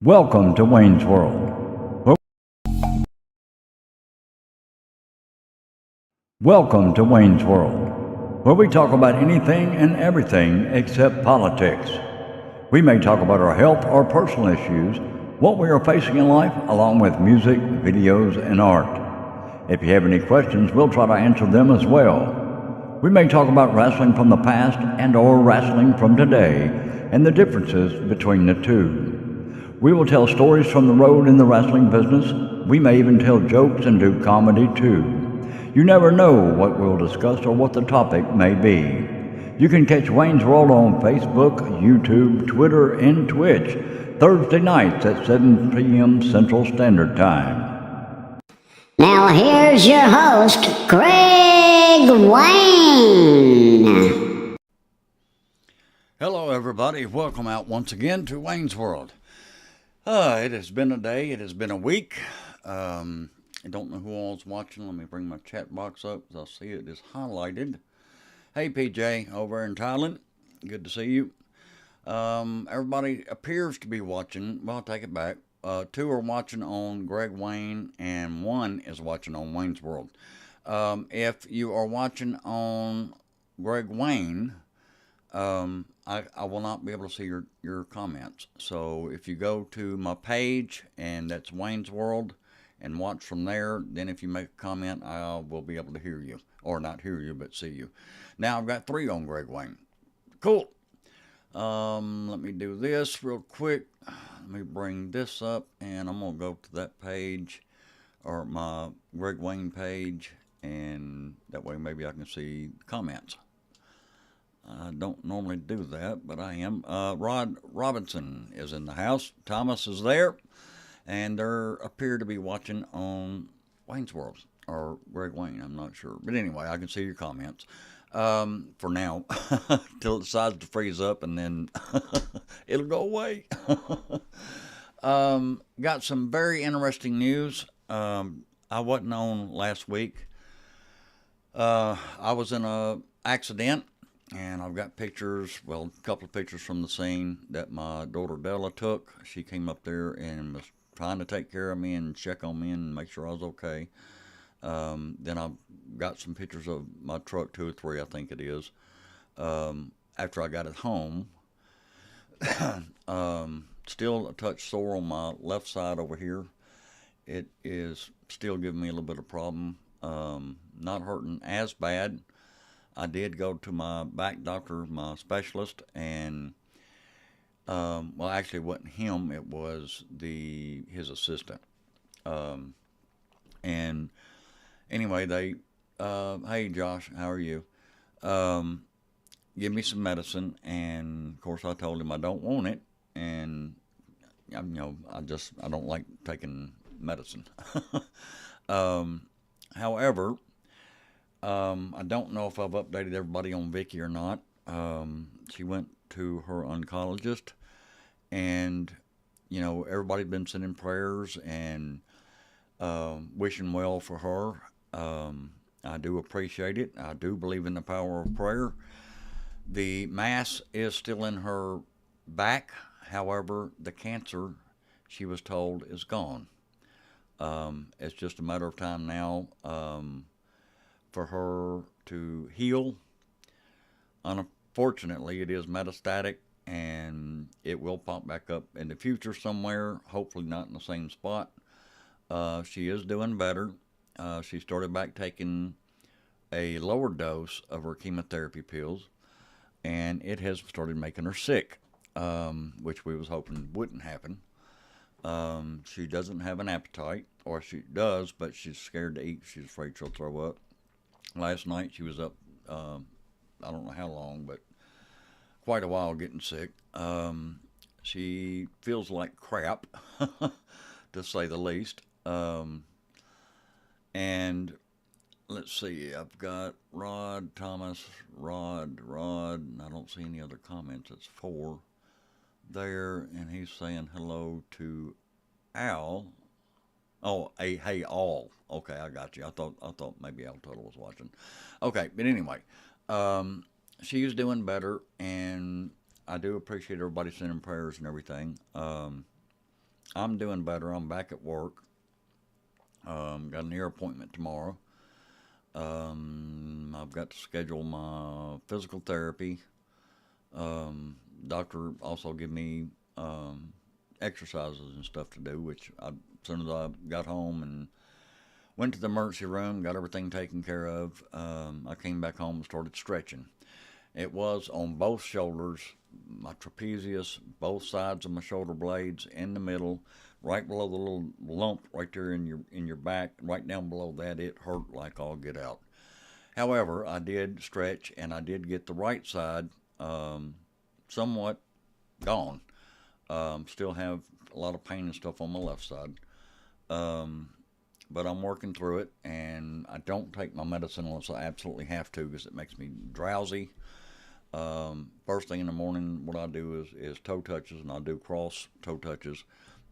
Welcome to Wayne's World. Welcome to Wayne's World, where we talk about anything and everything except politics. We may talk about our health or personal issues, what we are facing in life, along with music, videos, and art. If you have any questions, we'll try to answer them as well. We may talk about wrestling from the past and or wrestling from today and the differences between the two. We will tell stories from the road in the wrestling business. We may even tell jokes and do comedy too. You never know what we'll discuss or what the topic may be. You can catch Wayne's World on Facebook, YouTube, Twitter, and Twitch, Thursday nights at 7 p.m. Central Standard Time. Now here's your host, Greg Wayne. Hello everybody, welcome out once again to Wayne's World. It has been a day, it has been a week. I don't know who all's watching. Let me bring my chat box up because I see it is highlighted. Hey PJ over in Thailand, good to see you. Everybody appears to be watching. Well, I'll take it back. 2 are watching on Greg Wayne and 1 is watching on Wayne's World. If you are watching on Greg Wayne, I will not be able to see your comments. So if you go to my page, and that's Wayne's World, and watch from there, then if you make a comment, I will be able to hear you. Or not hear you, but see you. Now I've got 3 on Greg Wayne. Cool. Let me do this real quick. Let me bring this up, and I'm going to go to that page, or my Greg Wayne page, and that way maybe I can see comments. I don't normally do that, but I am. Rod Robinson is in the house. Thomas is there. And they appear to be watching on Wayne's World. Or Greg Wayne, I'm not sure. But anyway, I can see your comments. For now. Till it decides to freeze up and then it'll go away. Got some very interesting news. I wasn't on last week. I was in a accident. And I've got pictures, well, a couple of pictures from the scene that my daughter Della took. She came up there and was trying to take care of me and check on me and make sure I was okay. Then I've got some pictures of my truck, 2 or 3, I think it is. After I got it home, still a touch sore on my left side over here. It is still giving me a little bit of problem. Not hurting as bad. I did go to my back doctor, my specialist, and well, actually, it wasn't him; it was his assistant. And anyway, they, hey Josh, how are you? Give me some medicine, and of course, I told him I don't want it, and I don't like taking medicine. However. I don't know if I've updated everybody on Vicky or not. She went to her oncologist, and everybody's been sending prayers and wishing well for her. I do appreciate it. I do believe in the power of prayer. The mass is still in her back. However, the cancer, she was told, is gone. It's just a matter of time now. For her to heal. Unfortunately, it is metastatic, and it will pop back up in the future somewhere, hopefully not in the same spot. She is doing better. She started back taking a lower dose of her chemotherapy pills, and it has started making her sick, which we was hoping wouldn't happen. She doesn't have an appetite, or she does, but she's scared to eat. She's afraid she'll throw up. Last night she was up, I don't know how long, but quite a while getting sick. She feels like crap, to say the least. And let's see, I've got Rod, Thomas, Rod. I don't see any other comments. It's 4 there, and he's saying hello to Al. Oh, hey, all. Okay, I got you. I thought maybe Al Tuttle was watching. Okay, but anyway, she's doing better, and I do appreciate everybody sending prayers and everything. I'm doing better. I'm back at work. Got an ear appointment tomorrow. I've got to schedule my physical therapy. Doctor also give me exercises and stuff to do, which as soon as I got home and went to the emergency room, got everything taken care of, I came back home and started stretching. It was on both shoulders, my trapezius, both sides of my shoulder blades, in the middle, right below the little lump right there in your back, right down below that. It hurt like all get out. However, I did stretch and I did get the right side somewhat gone. Still have a lot of pain and stuff on my left side. But I'm working through it, and I don't take my medicine unless I absolutely have to because it makes me drowsy. First thing in the morning, what I do is toe touches, and I do cross toe touches.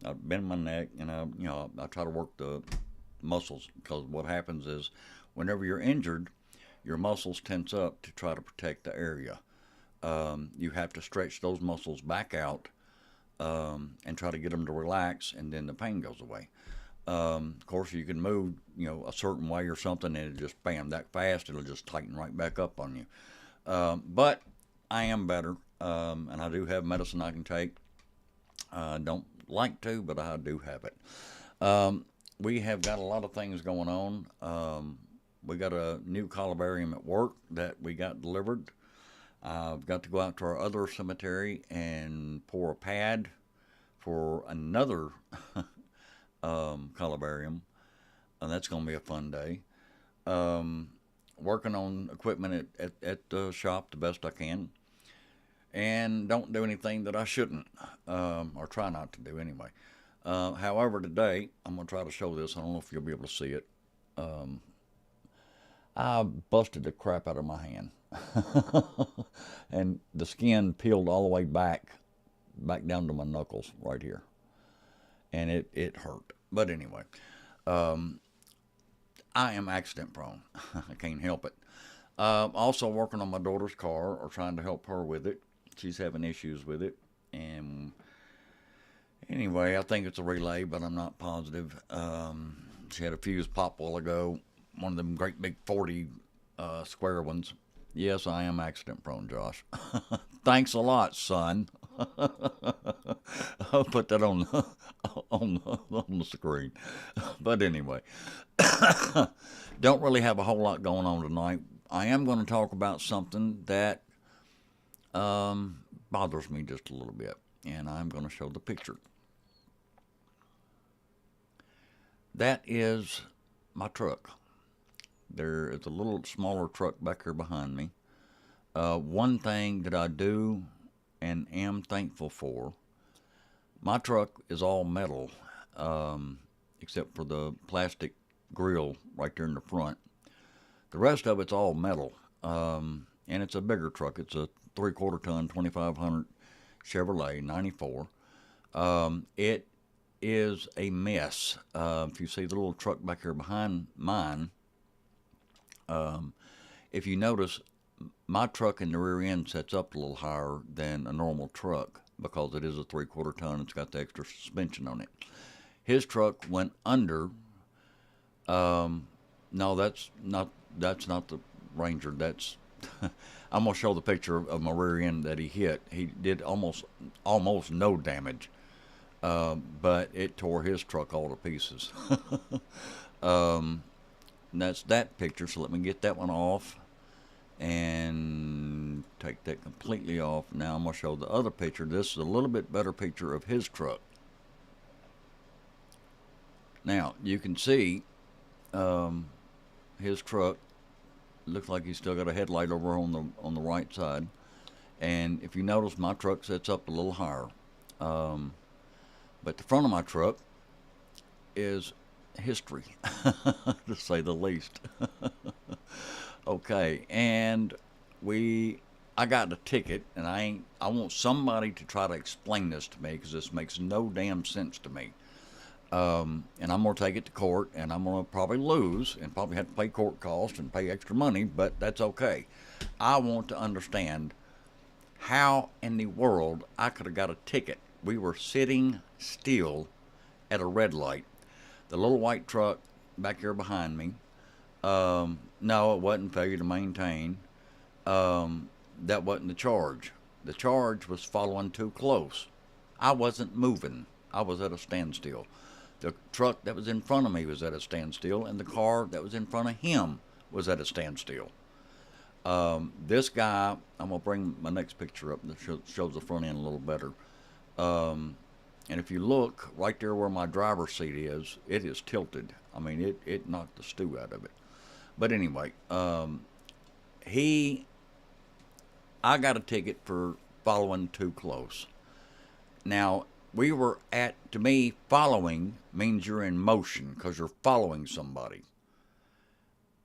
I bend my neck, and I try to work the muscles, because what happens is whenever you're injured, your muscles tense up to try to protect the area. You have to stretch those muscles back out and try to get them to relax, and then the pain goes away. Of course, you can move, a certain way or something, and it just bam, that fast, it'll just tighten right back up on you. But I am better, and I do have medicine I can take. I don't like to, but I do have it. We have got a lot of things going on. We got a new columbarium at work that we got delivered. I've got to go out to our other cemetery and pour a pad for another columbarium, and that's going to be a fun day. Working on equipment at the shop the best I can, and don't do anything that I shouldn't, or try not to do anyway. However, today I'm going to try to show this. I don't know if you'll be able to see it. I busted the crap out of my hand, and the skin peeled all the way back down to my knuckles right here, and it hurt. But anyway, I am accident prone. I can't help it. Also working on my daughter's car, or trying to help her with it. She's having issues with it, and anyway, I think it's a relay, but I'm not positive. She had a fuse pop a while ago, one of them great big 40 square ones. Yes, I am accident prone, Josh. Thanks a lot, son. I'll put that on the screen. But anyway, don't really have a whole lot going on tonight. I am going to talk about something that bothers me just a little bit, and I'm going to show the picture. That is my truck. There is a little smaller truck back here behind me. One thing that I do and am thankful for, my truck is all metal, except for the plastic grill right there in the front. The rest of it's all metal, and it's a bigger truck. It's a 3/4 ton 2500 Chevrolet 94. It is a mess. If you see the little truck back here behind mine, if you notice, my truck in the rear end sets up a little higher than a normal truck because it is a 3/4 ton. It's got the extra suspension on it. His truck went under. No, that's not the Ranger. That's I'm gonna show the picture of my rear end that he hit. He did almost no damage, but it tore his truck all to pieces. And that's that picture. So let me get that one off and take that completely off. Now I'm gonna show the other picture. This is a little bit better picture of his truck. Now you can see his truck looks like he's still got a headlight over on the right side, and if you notice, my truck sets up a little higher, but the front of my truck is history, to say the least. Okay, and I got a ticket, and I want somebody to try to explain this to me, because this makes no damn sense to me. And I'm going to take it to court, and I'm going to probably lose and probably have to pay court costs and pay extra money, but that's okay. I want to understand how in the world I could have got a ticket. We were sitting still at a red light. The little white truck back here behind me. No, it wasn't failure to maintain. That wasn't the charge. The charge was following too close. I wasn't moving. I was at a standstill. The truck that was in front of me was at a standstill, and the car that was in front of him was at a standstill. This guy, I'm going to bring my next picture up that shows the front end a little better. And if you look right there where my driver's seat is, it is tilted. I mean, it knocked the stew out of it. But anyway, I got a ticket for following too close. Now, to me, following means you're in motion because you're following somebody.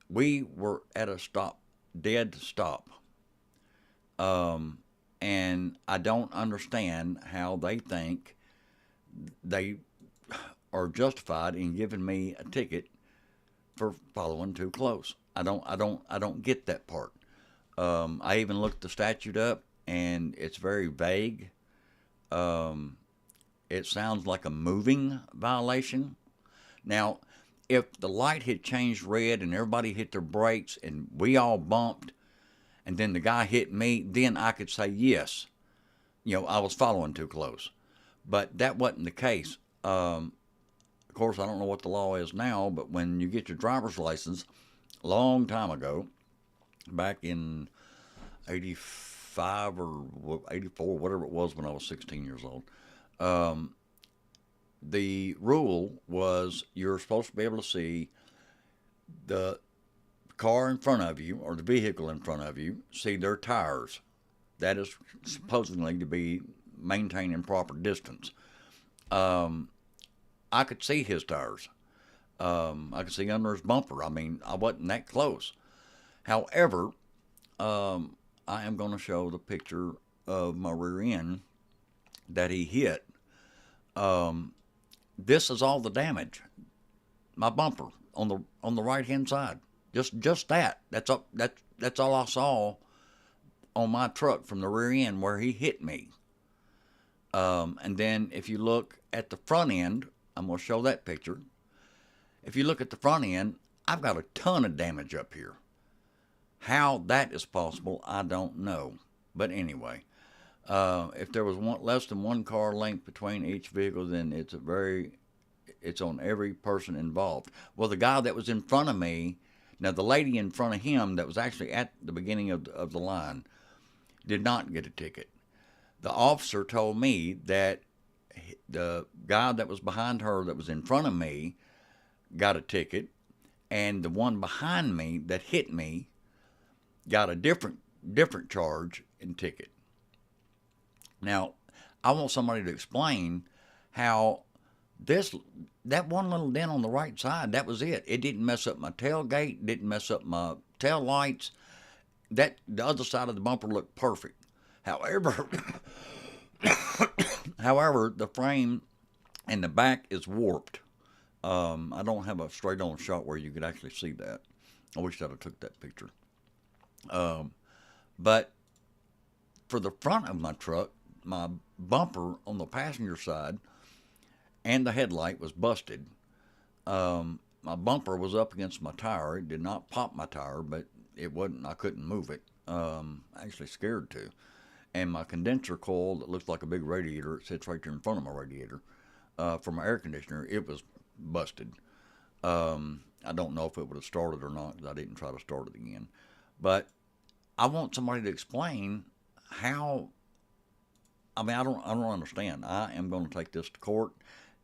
We were at a stop, dead stop. And I don't understand how they think they are justified in giving me a ticket for following too close. I don't get that part. I even looked the statute up, and it's very vague. It sounds like a moving violation. Now, if the light had changed red and everybody hit their brakes and we all bumped, and then the guy hit me, then I could say yes. I was following too close. But that wasn't the case. Of course, I don't know what the law is now, but when you get your driver's license, a long time ago, back in 85 or 84, whatever it was when I was 16 years old, the rule was you're supposed to be able to see the car in front of you or the vehicle in front of you, see their tires. That is supposedly to be maintaining proper distance. I could see his tires. I could see under his bumper. I mean, I wasn't that close. However, I am going to show the picture of my rear end that he hit. This is all the damage. My bumper on the right hand side. Just that. That's all I saw on my truck from the rear end where he hit me. And then if you look at the front end, I'm going to show that picture. If you look at the front end, I've got a ton of damage up here. How that is possible, I don't know. But anyway, if there was less than one car length between each vehicle, then it's on every person involved. Well, the guy that was in front of me, now the lady in front of him that was actually at the beginning of the line, did not get a ticket. The officer told me that the guy that was behind her that was in front of me got a ticket, and the one behind me that hit me got a different charge and ticket. Now, I want somebody to explain how that one little dent on the right side, that was it. It didn't mess up my tailgate, didn't mess up my tail lights. The other side of the bumper looked perfect. However, the frame and the back is warped. I don't have a straight-on shot where you could actually see that. I wish I'd have took that picture. But for the front of my truck, my bumper on the passenger side and the headlight was busted. My bumper was up against my tire. It did not pop my tire, but I couldn't move it. Actually scared to. And my condenser coil that looks like a big radiator, it sits right there in front of my radiator, for my air conditioner, it was busted. I don't know if it would have started or not because I didn't try to start it again. But I want somebody to explain how. I mean, I don't understand. I am going to take this to court,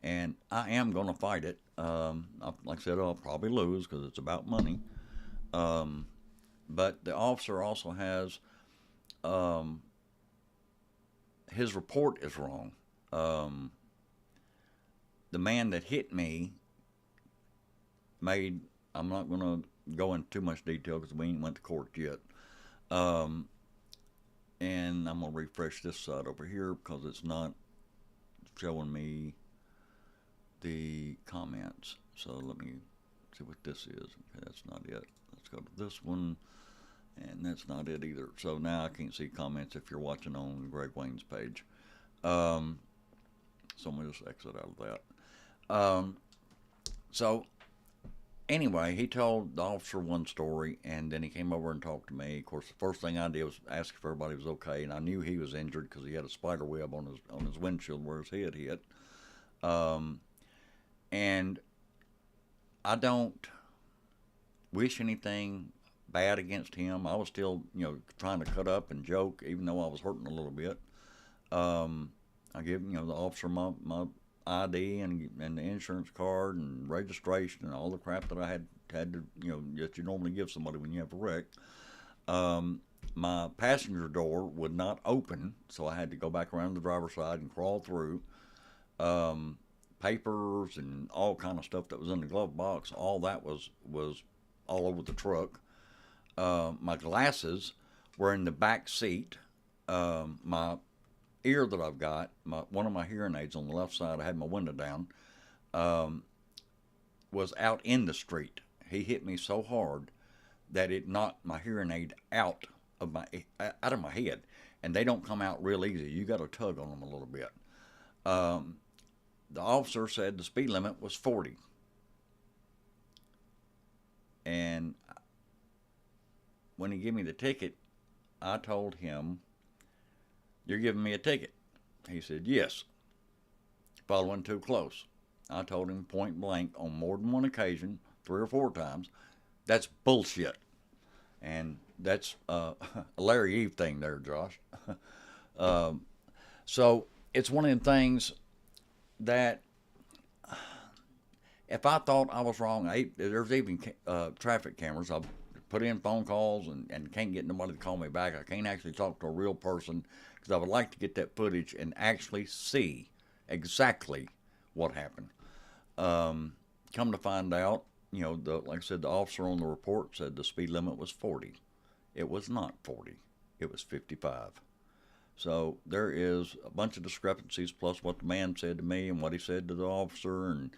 and I am going to fight it. Like I said, I'll probably lose because it's about money. But the officer also has, his report is wrong. The man that hit me I'm not going to go into too much detail because we ain't went to court yet. And I'm going to refresh this side over here because it's not showing me the comments. So let me see what this is. Okay, that's not it. Let's go to this one. And that's not it either. So now I can't see comments if you're watching on Greg Wayne's page. So I'm going to just exit out of So anyway, he told the officer one story, and then he came over and talked to me. Of course, the first thing I did was ask if everybody was okay, and I knew he was injured because he had a spider web on his windshield where his head hit. And I don't wish anything bad against him. I was still, trying to cut up and joke, even though I was hurting a little bit. I give, the officer my ID and the insurance card and registration and all the crap that I had to, that you normally give somebody when you have a wreck. My passenger door would not open, so I had to go back around the driver's side and crawl through. Papers and all kind of stuff that was in the glove box, all that was all over the truck. My glasses were in the back seat. My ear that I've got, one of my hearing aids on the left side, I had my window down, was out in the street. He hit me so hard that it knocked my hearing aid out of my head, and they don't come out real easy. You got to tug on them a little bit. The officer said the speed limit was 40, and when he gave me the ticket, I told him, "You're giving me a ticket?" He said, "Yes." Following too close. I told him point blank on more than one occasion, 3 or 4 times, that's bullshit. And that's a Larry Eve thing there, Josh. So it's one of them things that if I thought I was wrong, there's even traffic cameras. I've put in phone calls and can't get nobody to call me back. I can't actually talk to a real person because I would like to get that footage and actually see exactly what happened. Come to find out, like I said, the officer on the report said the speed limit was 40. It was not 40. It was 55. So there is a bunch of discrepancies, plus what the man said to me and what he said to the officer and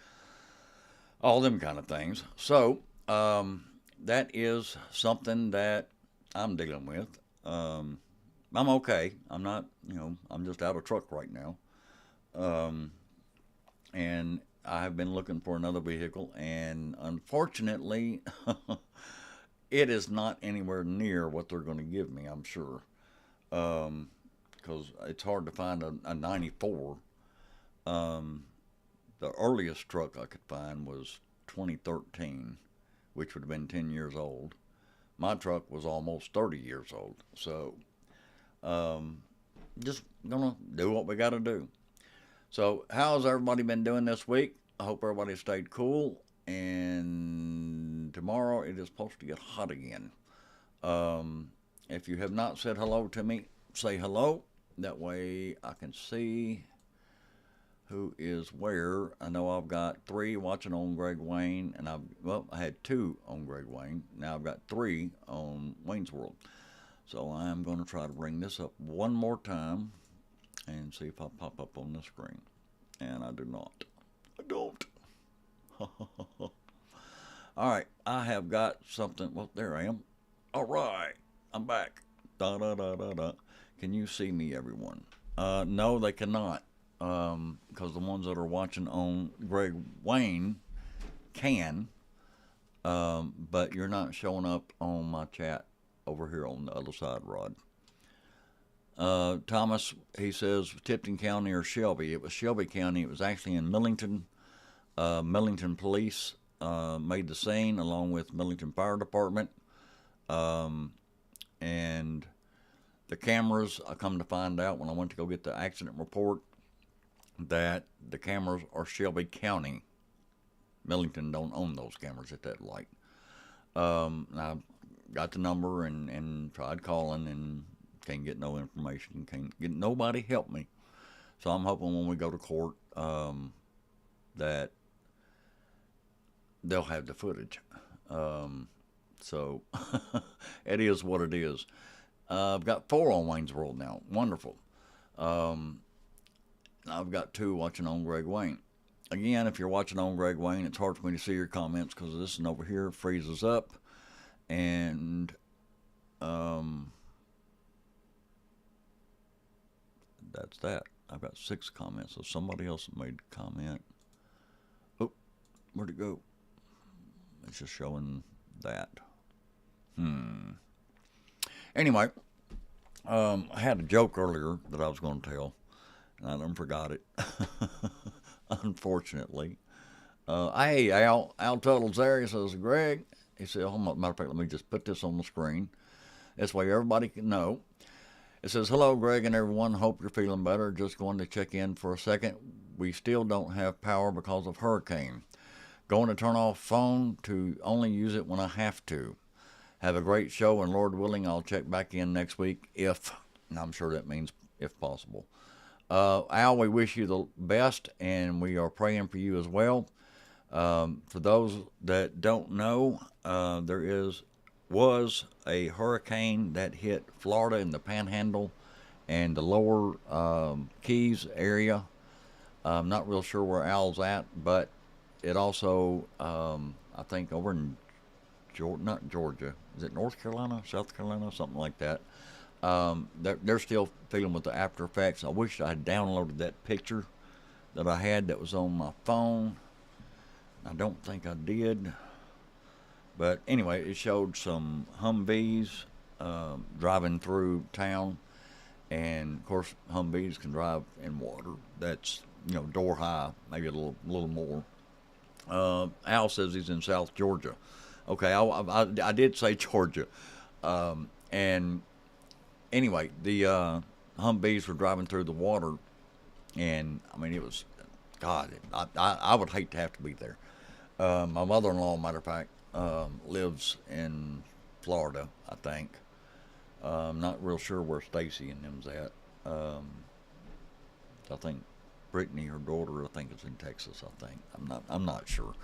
all them kind of things. So that is something that I'm dealing with. I'm okay. I'm not, I'm just out of truck right now. And I have been looking for another vehicle, and unfortunately, it is not anywhere near what they're going to give me, I'm sure. Because it's hard to find a 94. The earliest truck I could find was 2013, which would have been 10 years old. My truck was almost 30 years old. So, just gonna do what we got to do. So, how's everybody been doing this week? I hope everybody stayed cool. And tomorrow it is supposed to get hot again. If you have not said hello to me, say hello. That way I can see who is where. I know I've got 3 watching on Greg Wayne, and I had 2 on Greg Wayne. Now I've got 3 on Wayne's World. So I'm going to try to bring this up one more time and see if I pop up on the screen. And I do not. I don't. All right, I have got something. Well, there I am. All right, I'm back. Da da da da da. Can you see me, everyone? No, they cannot. Because the ones that are watching on Greg Wayne can, but you're not showing up on my chat over here on the other side, Rod. Thomas, he says Tipton County or Shelby. It was Shelby County. It was actually in Millington. Millington Police made the scene along with Millington Fire Department. And the cameras, I come to find out when I went to go get the accident report, that the cameras are Shelby County. Millington don't own those cameras at that light. I got the number and tried calling and can't get no information. Can't get nobody help me. So I'm hoping when we go to court that they'll have the footage. So it is what it is. I've got 4 on Wayne's World now. Wonderful. I've got 2 watching on Greg Wayne. Again, if you're watching on Greg Wayne, it's hard for me to see your comments because this one over here freezes up. And that's that. I've got 6 comments. So somebody else made a comment. Where'd it go? It's just showing that. Anyway, I had a joke earlier that I was going to tell, and I done forgot it. Unfortunately. Hey, Al Tuttle's there. He says, Greg. He said, oh, matter of fact, let me just put this on the screen. This way everybody can know. It says, hello, Greg and everyone. Hope you're feeling better. Just going to check in for a second. We still don't have power because of hurricane. Going to turn off phone to only use it when I have to. Have a great show, and Lord willing, I'll check back in next week if, and I'm sure that means if possible. Al, we wish you the best, and we are praying for you as well. For those that don't know, there was a hurricane that hit Florida in the Panhandle and the lower Keys area. I'm not real sure where Al's at, but it also, I think, over in not Georgia. Is it North Carolina, South Carolina, something like that? They're still feeling with the after effects. I wish I had downloaded that picture that I had that was on my phone. I don't think I did. But anyway, it showed some Humvees driving through town. And, of course, Humvees can drive in water. That's, door high, maybe a little more. Al says he's in South Georgia. Okay, I did say Georgia. And anyway, the Humvees were driving through the water, and I mean, it was, God, I would hate to have to be there. My mother-in-law, matter of fact, lives in Florida, I think. I'm not real sure where Stacy and them's at. I think Brittany, her daughter, I think is in Texas. I think I'm not sure,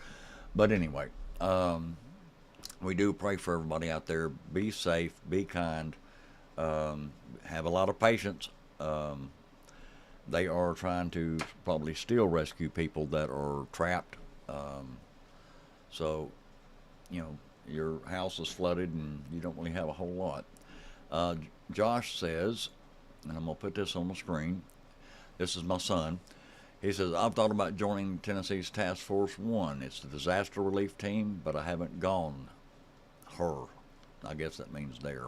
but anyway. We do pray for everybody out there. Be safe, be kind, have a lot of patience. They are trying to probably still rescue people that are trapped. So, your house is flooded and you don't really have a whole lot. Josh says, and I'm going to put this on the screen. This is my son. He says, I've thought about joining Tennessee's Task Force 1. It's the disaster relief team, but I haven't gone. I guess that means there.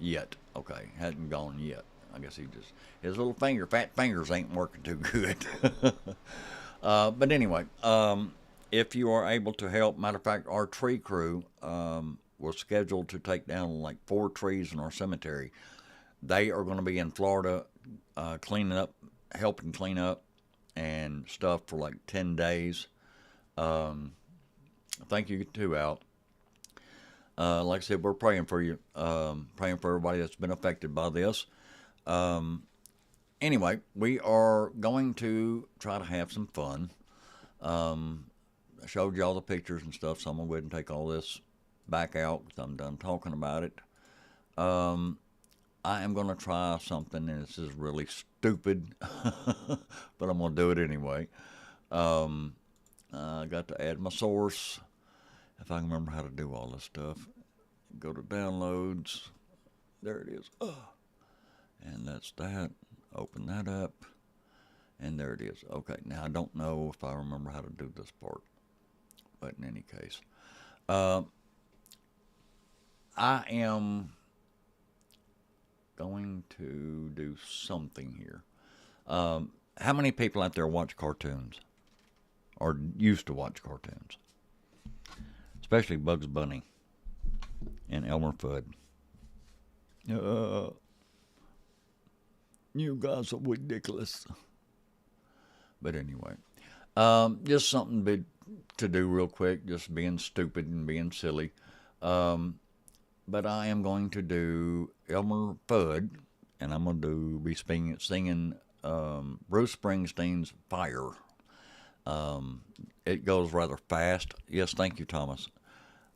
Yet. Okay, hadn't gone yet. I guess his little fat fingers ain't working too good. But anyway, if you are able to help, matter of fact, our tree crew was scheduled to take down like 4 trees in our cemetery. They are going to be in Florida cleaning up, helping clean up and stuff for like 10 days. Thank you too, Al. Like I said, we're praying for you, praying for everybody that's been affected by this. Anyway, we are going to try to have some fun. I showed you all the pictures and stuff, so I'm going to go ahead and take all this back out because I'm done talking about it. I am going to try something, and this is really stupid, but I'm going to do it anyway. I got to add my source, if I can remember how to do all this stuff. Go to downloads. There it is. And that's that. Open that up. And there it is. Okay, now I don't know if I remember how to do this part. But in any case. I am going to do something here. How many people out there watch cartoons? Or used to watch cartoons? Especially Bugs Bunny and Elmer Fudd. You guys are ridiculous. But anyway, just something big to do real quick, just being stupid and being silly. But I am going to do Elmer Fudd, and I'm going to be singing Bruce Springsteen's Fire. It goes rather fast. Yes, thank you, Thomas.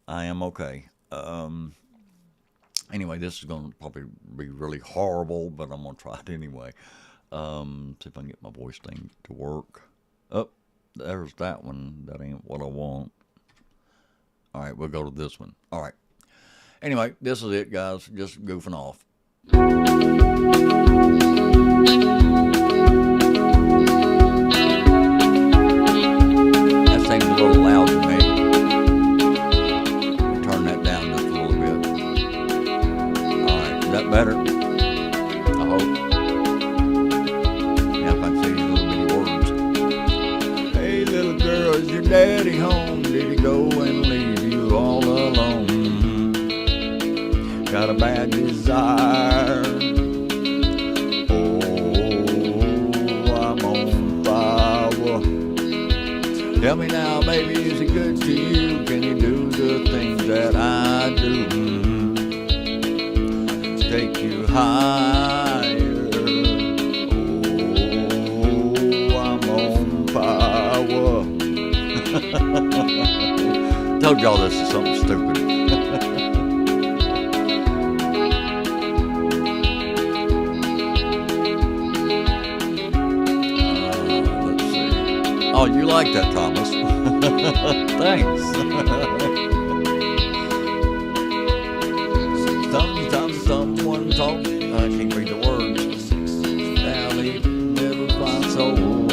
I am okay. Anyway, this is going to probably be really horrible, but I'm going to try it anyway. See if I can get my voice thing to work. Oh, there's that one. That ain't what I want. All right, we'll go to this one. All right. Anyway, this is it, guys. Just goofing off. better. I hope. Yeah, if I can see these little bitty words. Hey, little girl, is your daddy home? Did he go and leave you all alone? Got a bad desire. Tell me now, baby, is he good to you? Can he do the things that I do? Take you higher. Oh, I'm on power. Told y'all this is something stupid. Oh, you like that, Thomas. Thanks. Sometimes someone talks, I can't read the words, down the middle of my soul.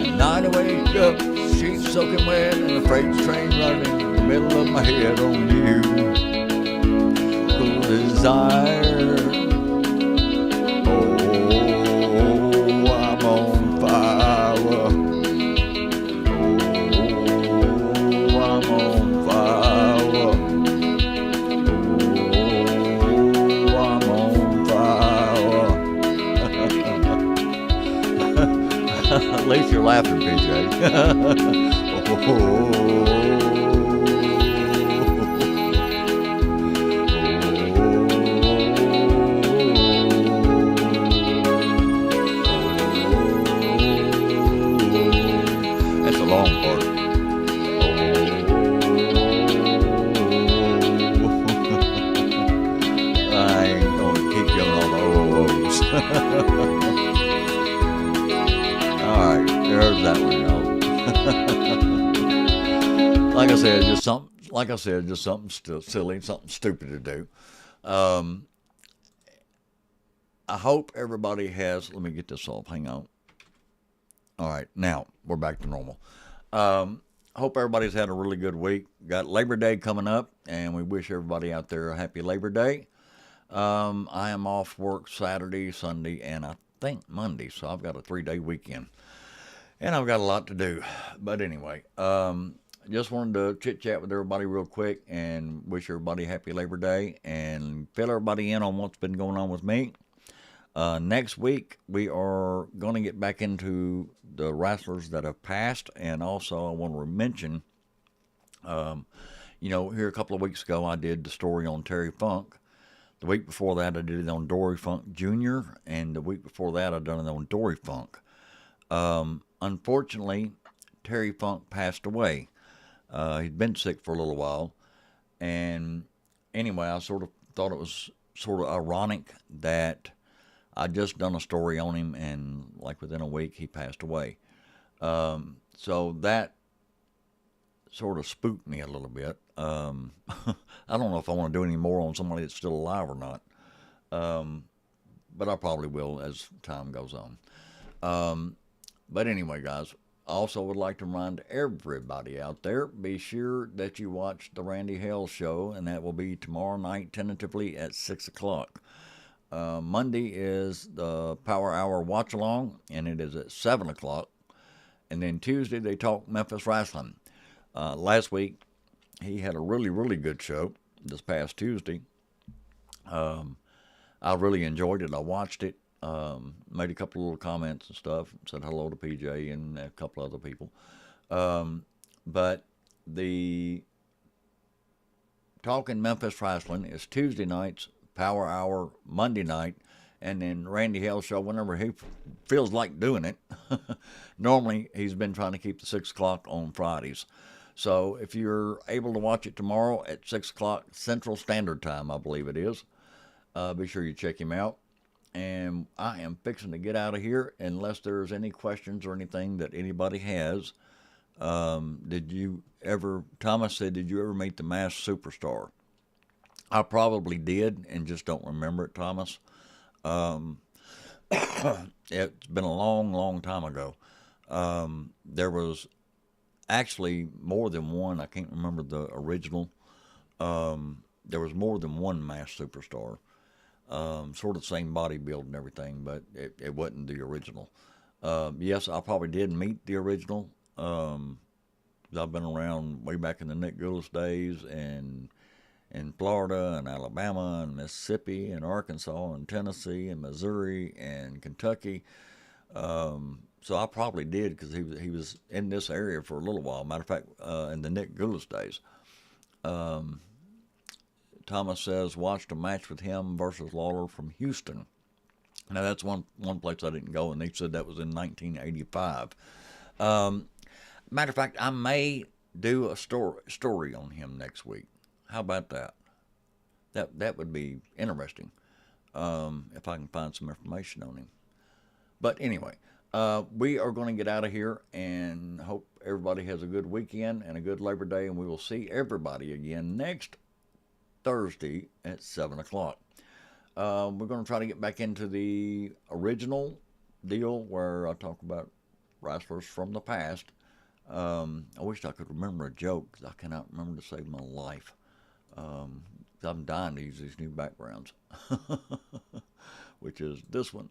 At night I wake up, sheets soaking wet, and the freight train running in the middle of my head on you. Cool desire. At least you're laughing, PJ. That's a long part. I ain't gonna keep yelling all the OOs. Alright, there's that one, y'all. Like I said, just something silly, something stupid to do. I hope everybody has, let me get this off, hang on. Alright, now, we're back to normal. I hope everybody's had a really good week. Got Labor Day coming up, and we wish everybody out there a happy Labor Day. I am off work Saturday, Sunday, and I think Monday, so I've got a 3-day weekend. And I've got a lot to do. But anyway, just wanted to chit-chat with everybody real quick and wish everybody happy Labor Day and fill everybody in on what's been going on with me. Next week, we are going to get back into the wrestlers that have passed. And also, I want to mention, here a couple of weeks ago, I did the story on Terry Funk. The week before that, I did it on Dory Funk Jr., and the week before that, I done it on Dory Funk. Unfortunately, Terry Funk passed away. He'd been sick for a little while, and anyway, I sort of thought it was sort of ironic that I just done a story on him, and like within a week, he passed away. So that sort of spooked me a little bit. I don't know if I want to do any more on somebody that's still alive or not. But I probably will as time goes on. But anyway, guys, I also would like to remind everybody out there, be sure that you watch the Randy Hale Show, and that will be tomorrow night, tentatively at 6 o'clock. Monday is the Power Hour Watch Along, and it is at 7 o'clock. And then Tuesday, they talk Memphis Wrestling. Last week, he had a really, really good show this past Tuesday. I really enjoyed it. I watched it. Made a couple of little comments and stuff, said hello to PJ and a couple other people. But the Talking Memphis Wrestling is Tuesday nights, Power Hour Monday night, and then Randy Hale Show whenever he feels like doing it. Normally, he's been trying to keep the 6 o'clock on Fridays. So if you're able to watch it tomorrow at 6 o'clock Central Standard Time, I believe it is, be sure you check him out. And I am fixing to get out of here unless there's any questions or anything that anybody has. Thomas said, did you ever meet the Masked Superstar? I probably did and just don't remember it, Thomas. It's been a long, long time ago. There was actually more than one. I can't remember the original. there was more than one Masked Superstar. Sort of same body build and everything, but it wasn't the original. Yes, I probably did meet the original. I've been around way back in the Nick Goulas days, and in Florida and Alabama and Mississippi and Arkansas and Tennessee and Missouri and Kentucky. So I probably did because he was in this area for a little while. Matter of fact, in the Nick Goulas days. Thomas says watched a match with him versus Lawler from Houston. Now that's one place I didn't go, and they said that was in 1985. Matter of fact, I may do a story on him next week. How about that? That would be interesting if I can find some information on him. But anyway, we are going to get out of here and hope everybody has a good weekend and a good Labor Day, and we will see everybody again next Thursday at 7 o'clock. We're going to try to get back into the original deal where I talk about wrestlers from the past. I wish I could remember a joke because I cannot remember to save my life. I'm dying to use these new backgrounds, which is this one.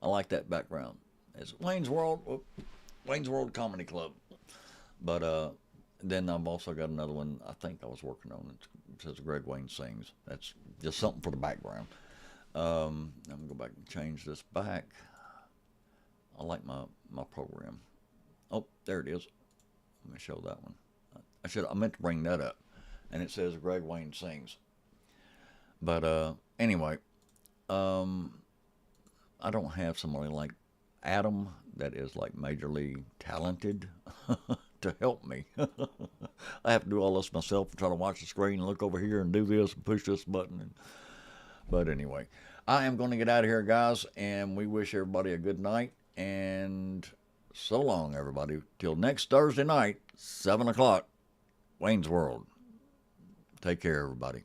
I like that background. It's Wayne's World Comedy Club. But then I've also got another one I think I was working on. It says Greg Wayne Sings. That's just something for the background. I'm going to go back and change this back. I like my program. Oh, there it is. Let me show that one. I meant to bring that up. And it says Greg Wayne Sings. But anyway, I don't have somebody like Adam that is like majorly talented to help me. I have to do all this myself and try to watch the screen and look over here and do this and push this button. But anyway, I am going to get out of here, guys, and we wish everybody a good night. And so long, everybody. Till next Thursday night, 7 o'clock, Wayne's World. Take care, everybody.